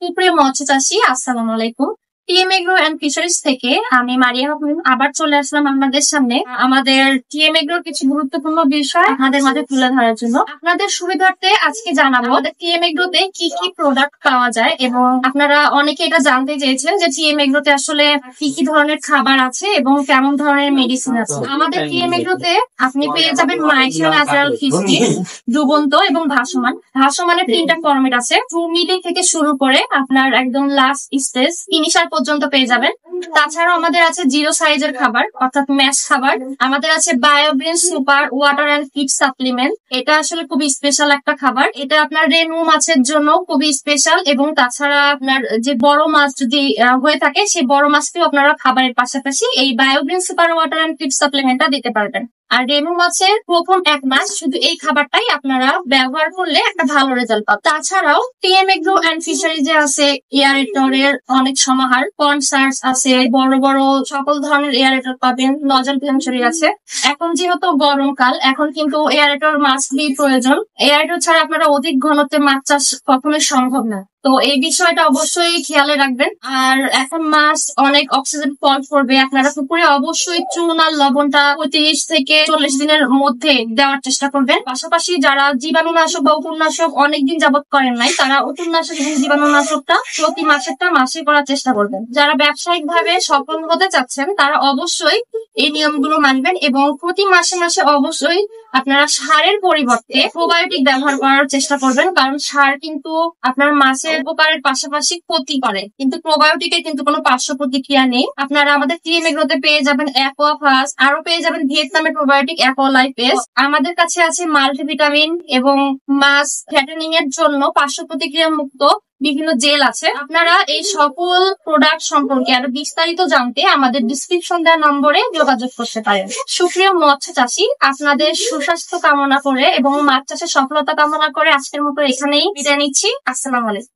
সুপ্রিয় মৎস্য চাষী, আসসালামু আলাইকুম। টিএম এগ্রো এন্ড ফিশারিজ থেকে আমি মারিয়া আবার চলে আসলাম আপনাদের সামনে আমাদের টিএম এগ্রোর কিছু গুরুত্বপূর্ণ বিষয় আপনাদের মাঝে তুলে ধরার জন্য। আপনাদের সুবিধার্থে আজকে জানাবো আমাদের টিএম এগ্রোতে কি কি প্রোডাক্ট পাওয়া যায়, এবং আপনারা অনেকে এটা জানতে চেয়েছেন যে টিএম এগ্রোতে আসলে কি কি ধরনের খাবার আছে এবং কেমন ধরনের মেডিসিন আছে। আমাদের টিএম এগ্রোতে আপনি পেয়ে যাবেন মাইশা ন্যাচারাল ফিশটি, ডুবন্ত এবং ভাসমান। ভাসমানের 3টা ফরম্যাট আছে, টু মিলি থেকে শুরু করে আপনার একদম লাস্ট স্টেজ ফিনিশার পর্যন্ত পেয়ে যাবেন। তাছাড়াও আমাদের আছে জিরো সাইজের খাবার অর্থাৎ ম্যাশ খাবার। আমাদের আছে Biogreen super water and feed supplement. এটা আসলে খুবই স্পেশাল একটা খাবার। এটা আপনার রেনু মাছের জন্য খুবই স্পেশাল, এবং তাছাড়া আপনার যে বড় মাছ যদি হয়ে থাকে সেই বড় মাছটিও আপনারা খাবারের পাশাপাশি এই Biogreen super water and feed সাপ্লিমেন্টটা দিতে পারবেন। আর রেনু মাছের প্রথম 1 মাস শুধু এই খাবারটাই আপনারা ব্যবহার করলে একটা ভালো রেজাল্ট পাবেন। তাছাড়াও টিএম এগ্রো এন্ড ফিশারিজে আছে এয়ারেটরের অনেক সমাহার, কনসার্স আছে, বড় বড় সকল ধরনের এয়ারেটর পাবেন, নজল ভেঞ্চুরি আছে। এখন যেহেতু গরমকাল, এখন কিন্তু এয়ারেটর মাস্টলি প্রয়োজন। এয়ারেটর ছাড়া আপনারা অধিক ঘনত্বে মাছ চাষ কখনোই সম্ভব না, তো এই বিষয়টা অবশ্যই খেয়ালে রাখবেন। আর এখন মাছ অনেক অক্সিজেন ফল করবে, আপনারা পুকুরে অবশ্যই চুন আর লবণটা 35 থেকে 40 দিনের মধ্যে দেওয়ার চেষ্টা করবেন। পাশাপাশি যারা জীবাণুনাশক বা উপন্যাসক অনেকদিন যাবত করেন নাই, তারা উপন্যাসক এবং জীবাণুনাশকটা প্রতি মাসে করার চেষ্টা করবেন। যারা ব্যবসায়িক ভাবে সফল হতে চাচ্ছেন তারা অবশ্যই এই নিয়মগুলো মানবেন, এবং প্রতি মাসে অবশ্যই আপনারা সারের পরিবর্তে প্রোবায়োটিক ব্যবহার করার চেষ্টা করবেন, কারণ সার কিন্তু আপনার মাছের উপকারের পাশাপাশি ক্ষতি করে, কিন্তু প্রোবায়োটিকের কিন্তু কোনো পার্শ্ব প্রতিক্রিয়া নেই। আপনারা আমাদের টিএম এগ্রোতে পেয়ে যাবেন অ্যাকোয়াফাস, আরো পেয়ে যাবেন ভিয়েতনামের প্রোবায়োটিক অ্যাকোলাইফেস। আমাদের কাছে আছে মাল্টিভিটামিন এবং মাছ ফ্যাটেনিং এর জন্য পার্শ্ব প্রতিক্রিয়া মুক্ত বিভিন্ন জেল আছে। আপনারা এই সকল প্রোডাক্ট সম্পর্কে আরো বিস্তারিত জানতে আমাদের ডিসক্রিপশন দেওয়া নম্বরে যোগাযোগ করতে পারেন। সুপ্রিয় মৎস্য চাষী, আপনাদের সুস্বাস্থ্য কামনা করে এবং মাছ চাষের সফলতা কামনা করে আজকের মতো এখানেই বিদায় নিচ্ছি। আসসালামু আলাইকুম।